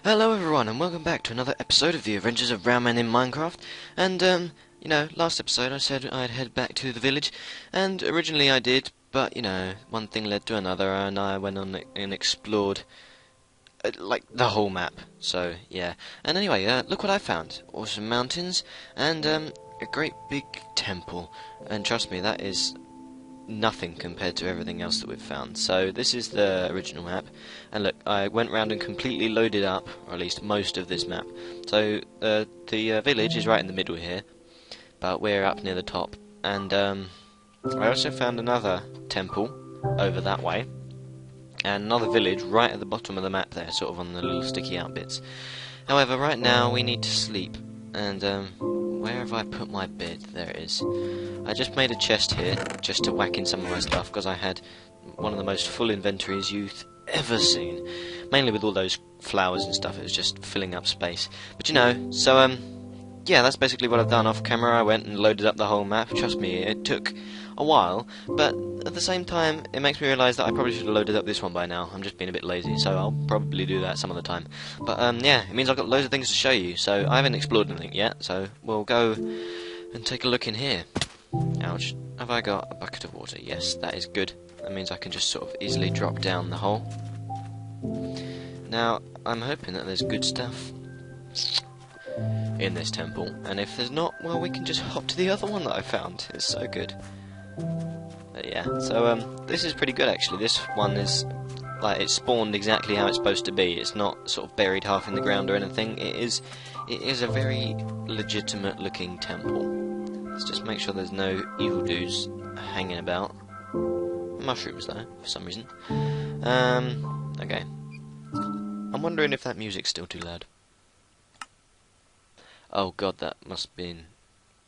Hello everyone, and welcome back to another episode of the Adventures of Brown Man in Minecraft. And, last episode I said I'd head back to the village, and originally I did, but, one thing led to another, and I went on and explored, like, the whole map. So, yeah. And anyway, look what I found. Awesome mountains, and, a great big temple. And trust me, that is nothing compared to everything else that we've found. So this is the original map, and look, I went round and completely loaded up, or at least most of this map. So the village is right in the middle here, but we're up near the top, and I also found another temple over that way, and another village right at the bottom of the map there, sort of on the little sticky out bits. However, right now we need to sleep, and where have I put my bed? There it is. I just made a chest here, just to whack in some of my stuff, because I had one of the most full inventories you've ever seen. Mainly with all those flowers and stuff, it was just filling up space. But yeah, that's basically what I've done off camera. I went and loaded up the whole map. Trust me, it took a while, but at the same time, it makes me realise that I probably should have loaded up this one by now. I'm just being a bit lazy, so I'll probably do that some other time. But yeah, it means I've got loads of things to show you, so I haven't explored anything yet, so we'll go and take a look in here. Ouch. Have I got a bucket of water? Yes, that is good. That means I can just sort of easily drop down the hole. Now, I'm hoping that there's good stuff in this temple, and if there's not, well, we can just hop to the other one that I found. It's so good. But yeah, so this is pretty good actually. This one is like it's spawned exactly how it's supposed to be. It's not sort of buried half in the ground or anything. It is a very legitimate looking temple. Let's just make sure there's no evil dudes hanging about. Mushrooms though, for some reason. Okay. I'm wondering if that music's still too loud. Oh god, that must have been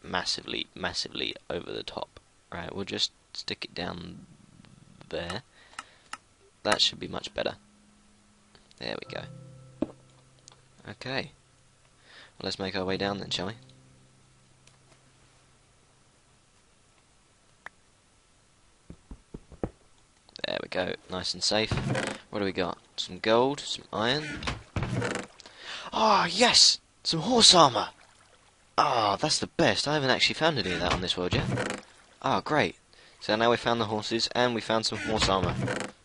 massively, massively over the top. Right, we'll just stick it down there. That should be much better. There we go. Okay. Well, let's make our way down then, shall we? There we go, nice and safe. What do we got? Some gold, some iron. Ah, yes! Some horse armour! Ah, that's the best. I haven't actually found any of that on this world yet. Ah, great. So now we found the horses, and we found some horse armour.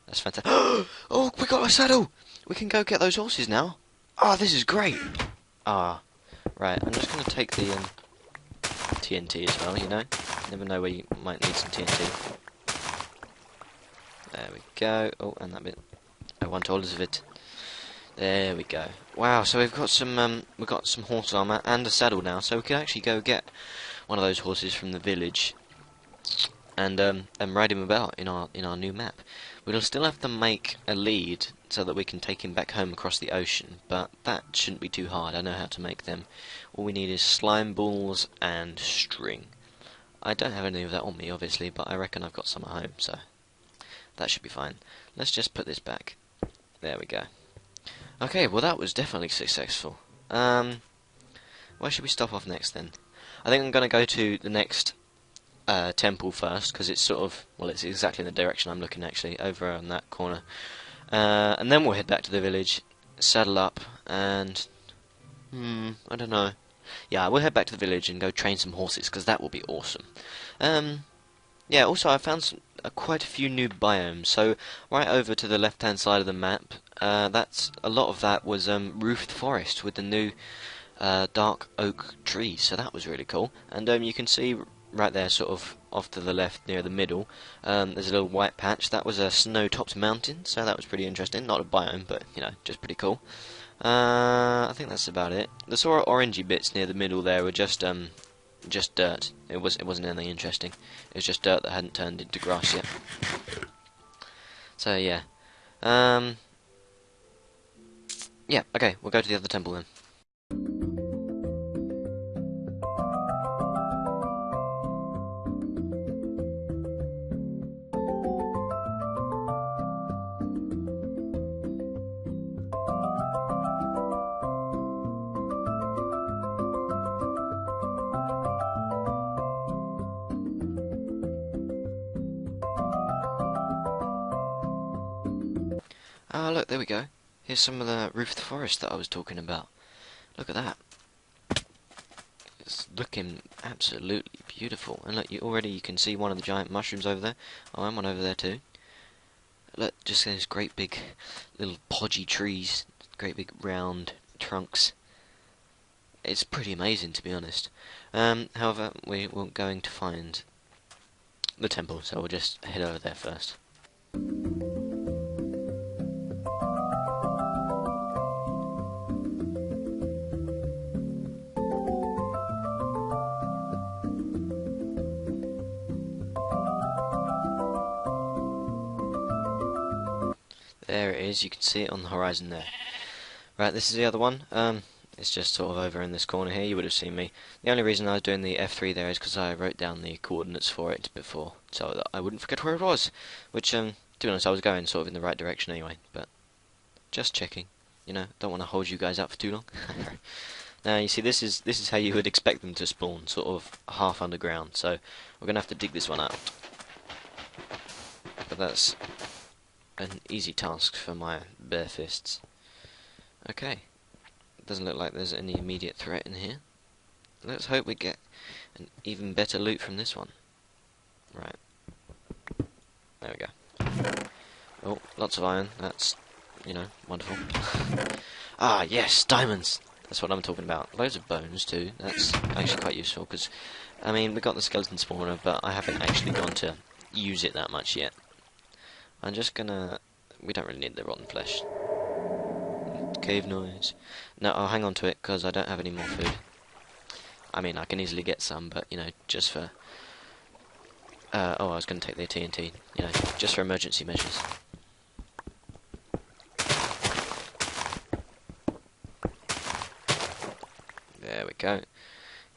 That's fantastic. Oh, we got a saddle! We can go get those horses now. Ah, this is great! Ah, right, I'm just going to take the TNT as well, you know? Never know where you might need some TNT. There we go. Oh, and that bit. I want all of it. There we go. Wow, so we've got some horse armour and a saddle now, so we can actually go get one of those horses from the village and ride him about in our new map. We'll still have to make a lead so that we can take him back home across the ocean, but that shouldn't be too hard. I know how to make them. All we need is slime balls and string. I don't have any of that on me, obviously, but I reckon I've got some at home, so that should be fine. Let's just put this back. There we go. Okay, well that was definitely successful. Where should we stop off next then? I think I'm going to go to the next temple first, because it's sort of, well, it's exactly in the direction I'm looking actually, over on that corner. And then we'll head back to the village, saddle up, and I don't know. Yeah, we'll head back to the village and go train some horses, because that will be awesome. Yeah, also I found quite a few new biomes. So right over to the left-hand side of the map, that's a lot of that was roofed forest with the new dark oak trees. So that was really cool. And you can see right there, sort of off to the left near the middle, there's a little white patch. That was a snow-topped mountain. So that was pretty interesting. Not a biome, but just pretty cool. I think that's about it. The sort of orangey bits near the middle there were just dirt. It wasn't anything interesting. It was just dirt that hadn't turned into grass yet. So yeah. Yeah, okay, we'll go to the other temple then. Ah, look, there we go. Here's some of the roof of the forest that I was talking about. Look at that. It's looking absolutely beautiful. And look, you can see one of the giant mushrooms over there. Oh, and one over there too. Look, just those great big little podgy trees, great big round trunks. It's pretty amazing, to be honest. However, we're going to find the temple, so we'll just head over there first. There it is, you can see it on the horizon there. Right, this is the other one. It's just sort of over in this corner here, you would have seen me. The only reason I was doing the F3 there is because I wrote down the coordinates for it before, so that I wouldn't forget where it was. Which, to be honest, I was going sort of in the right direction anyway, but just checking. You know, don't want to hold you guys out for too long. Now, you see, this is how you would expect them to spawn, sort of half underground, so we're going to have to dig this one out. But that's an easy task for my bare fists. Okay, doesn't look like there's any immediate threat in here. Let's hope we get an even better loot from this one. Right, there we go. Oh, lots of iron, that's, you know, wonderful. Ah, yes, diamonds! That's what I'm talking about. Loads of bones too, that's actually quite useful, because, I mean, we got the skeleton spawner, but I haven't actually gone to use it that much yet. I'm just gonna... we don't really need the rotten flesh. Cave noise. No, I'll hang on to it, because I don't have any more food. I mean, I can easily get some, but, you know, just for... oh, I was gonna take the TNT. You know, just for emergency measures. There we go.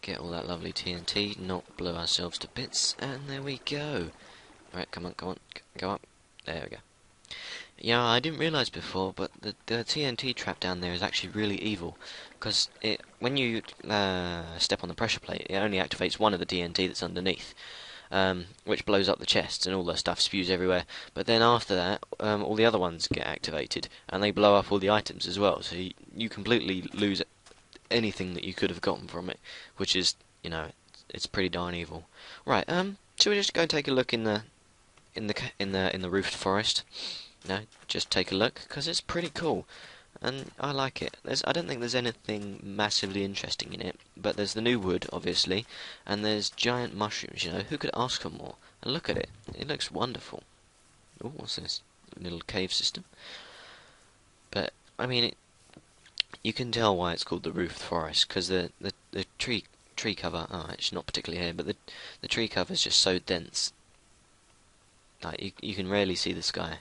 Get all that lovely TNT, not blow ourselves to bits, and there we go. Right, come on, go up. There we go. Yeah, I didn't realise before, but the TNT trap down there is actually really evil, because when you step on the pressure plate, it only activates one of the TNT that's underneath, which blows up the chests and all the stuff spews everywhere. But then after that, all the other ones get activated, and they blow up all the items as well. So you completely lose anything that you could have gotten from it, which is, you know, it's pretty darn evil. Right, should we just go and take a look in the roofed forest? No, just take a look, because it's pretty cool, and I like it. I don't think there's anything massively interesting in it, but there's the new wood, obviously, and there's giant mushrooms, you know, who could ask for more? And look at it, it looks wonderful. Oh, what's this? A little cave system. But, I mean, you can tell why it's called the roofed forest, because the tree cover, oh, it's not particularly here, but the tree cover is just so dense. Like, you can rarely see the sky.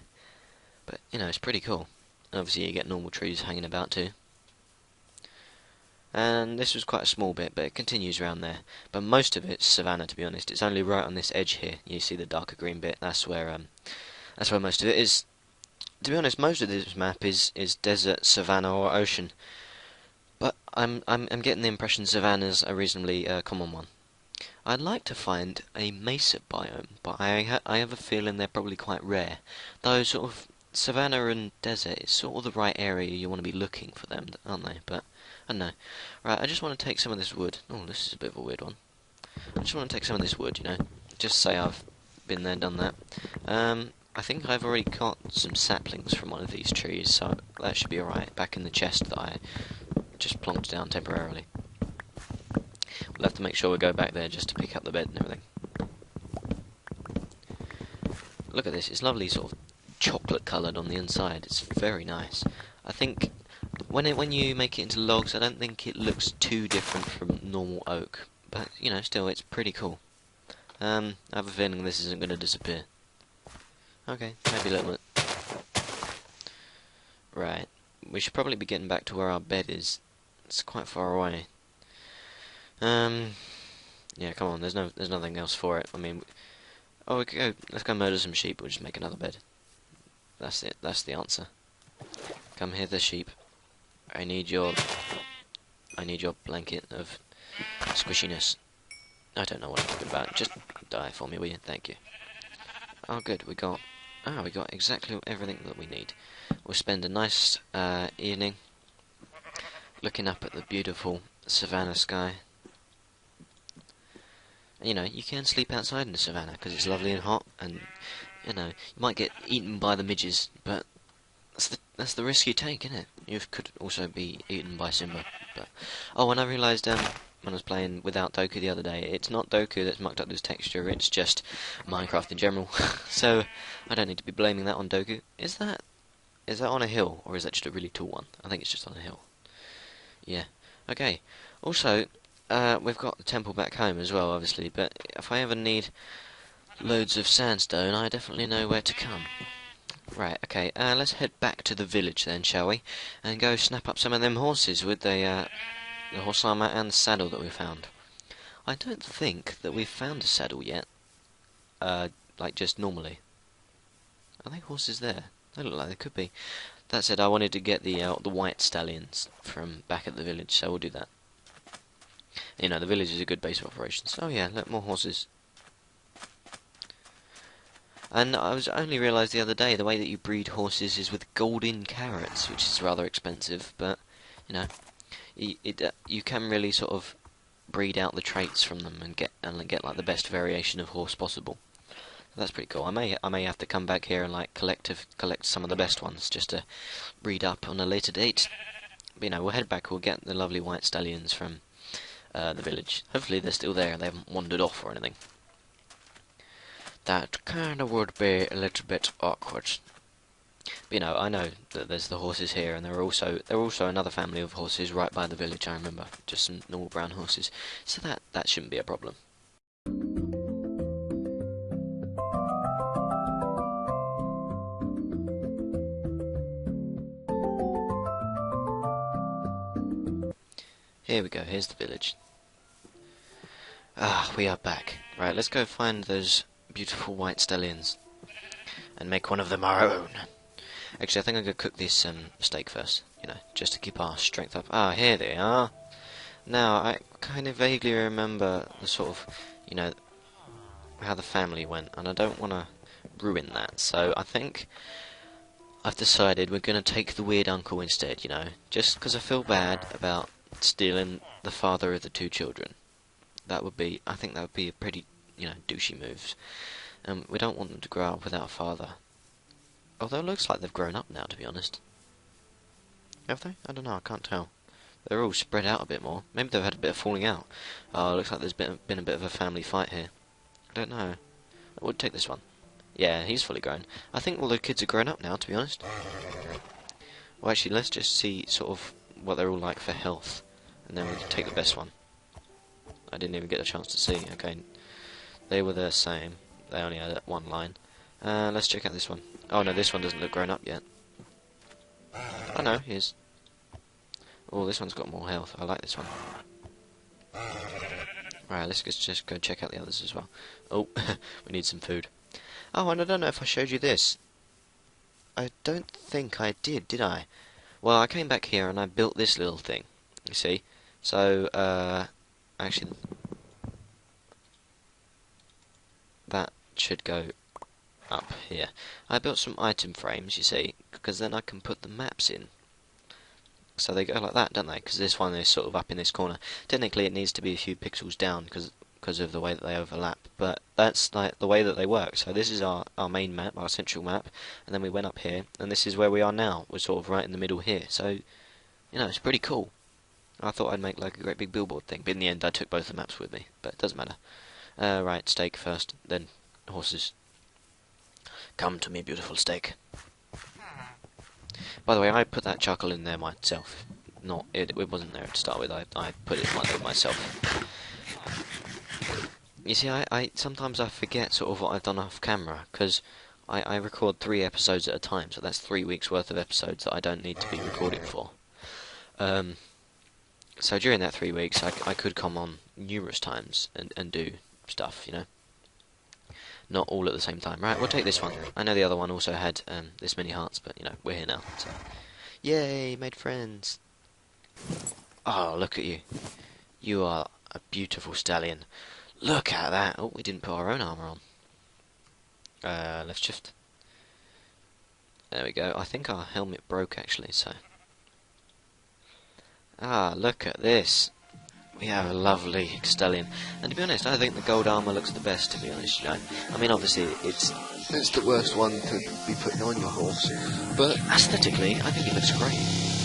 But, you know, it's pretty cool. And obviously you get normal trees hanging about too. And this was quite a small bit, but it continues around there. But most of it's savanna, to be honest. It's only right on this edge here. You see the darker green bit. That's where most of it is. To be honest, most of this map is desert, savanna, or ocean. But I'm getting the impression savanna's a reasonably common one. I'd like to find a mesa biome, but I have a feeling they're probably quite rare. Though sort of savanna and desert is sort of the right area you want to be looking for them, aren't they? But I don't know. Right, I just want to take some of this wood. Oh, this is a bit of a weird one. I just want to take some of this wood, you know. Just say I've been there, done that. I think I've already got some saplings from one of these trees, so that should be alright. Back in the chest that I just plonked down temporarily. We'll have to make sure we go back there just to pick up the bed and everything. Look at this, it's lovely, sort of chocolate coloured on the inside. It's very nice. I think when you make it into logs, I don't think it looks too different from normal oak, but you know, still, it's pretty cool. I have a feeling this isn't going to disappear. Okay, maybe a little bit. Right, we should probably be getting back to where our bed is. It's quite far away. Yeah, come on. There's nothing else for it. I mean, oh, we could go. Let's go murder some sheep. We'll just make another bed. That's it. That's the answer. Come here, the sheep. I need your blanket of squishiness. I don't know what I'm talking about. Just die for me, will you? Thank you. Oh, good. We got Ah, we got exactly everything that we need. We'll spend a nice evening looking up at the beautiful savannah sky. You know, you can sleep outside in the savannah because it's lovely and hot, and you know, you might get eaten by the midges, but that's the risk you take, isn't it? You could also be eaten by Simba. But oh, and I realised when I was playing without Doku the other day, it's not Doku that's mucked up this texture, it's just Minecraft in general. So I don't need to be blaming that on Doku. Is that on a hill, or is that just a really tall one? I think it's just on a hill. Yeah. Okay. Also, we've got the temple back home as well, obviously, but if I ever need loads of sandstone, I definitely know where to come. Right, okay, let's head back to the village then, shall we? And go snap up some of them horses with the horse armor and the saddle that we found. I don't think that we've found a saddle yet. Like just normally. Are they horses there? They look like they could be. That said, I wanted to get the white stallions from back at the village, so we'll do that. You know, the village is a good base of operations. Oh yeah, look, more horses. And I was only realised the other day the way that you breed horses is with golden carrots, which is rather expensive, but you know, you can really sort of breed out the traits from them and get like the best variation of horse possible. That's pretty cool. I may have to come back here and like collect some of the best ones just to breed up on a later date. But you know, we'll head back. We'll get the lovely white stallions from the village. Hopefully they're still there. They haven't wandered off or anything. That kind of would be a little bit awkward. But, you know, I know that there's the horses here, and there are also another family of horses right by the village. I remember, just some normal brown horses. So that shouldn't be a problem. Here we go. Here's the village. Ah, we are back. Right, let's go find those beautiful white stallions and make one of them our own. Actually, I think I'm going to cook this steak first, you know, just to keep our strength up. Ah, here they are. Now, I kind of vaguely remember the sort of, you know, how the family went, and I don't want to ruin that, so I think I've decided we're going to take the weird uncle instead, you know, just because I feel bad about stealing the father of the two children. I think that would be a pretty, you know, douchey move. We don't want them to grow up without a father. Although it looks like they've grown up now, to be honest. Have they? I don't know, I can't tell. They're all spread out a bit more. Maybe they've had a bit of falling out. Oh, it looks like there's been a bit of a family fight here. I don't know. I would take this one. Yeah, he's fully grown. I think all the kids are grown up now, to be honest. Well, actually, let's just see sort of what they're all like for health. And then we can take the best one. I didn't even get a chance to see. Okay, they were the same. They only had one line. Let's check out this one. Oh no, this one doesn't look grown up yet. Oh no, he is. Oh, this one's got more health. I like this one. Right, let's just go check out the others as well. Oh, we need some food. Oh, and I don't know if I showed you this. I don't think I did I? Well, I came back here and I built this little thing. You see? So, actually, that should go up here. I built some item frames, you see, because then I can put the maps in. So they go like that, don't they? Because this one is sort of up in this corner. Technically, it needs to be a few pixels down because of the way that they overlap. But that's like the way that they work. So this is our main map, our central map, and then we went up here, and this is where we are now. We're sort of right in the middle here. So, you know, it's pretty cool. I thought I'd make like a great big billboard thing, but in the end I took both the maps with me. But it doesn't matter. Right, steak first, then horses. Come to me, beautiful steak. By the way, I put that charcoal in there myself. It wasn't there to start with. I put it in there myself. You see, I sometimes I forget sort of what I've done off camera because I record 3 episodes at a time, so that's 3 weeks worth of episodes that I don't need to be recording for. So during that 3 weeks, I could come on numerous times and do stuff, you know. Not all at the same time. Right, we'll take this one. I know the other one also had this many hearts, but, you know, we're here now. So. Yay, made friends. Oh, look at you. You are a beautiful stallion. Look at that. Oh, we didn't put our own armour on. Left shift. There we go. I think our helmet broke actually, so... Ah, look at this. We have a lovely Castellian. And to be honest, I think the gold armour looks the best, to be honest, you know. I mean, obviously, it's the worst one to be putting on your horse. But aesthetically, I think it looks great.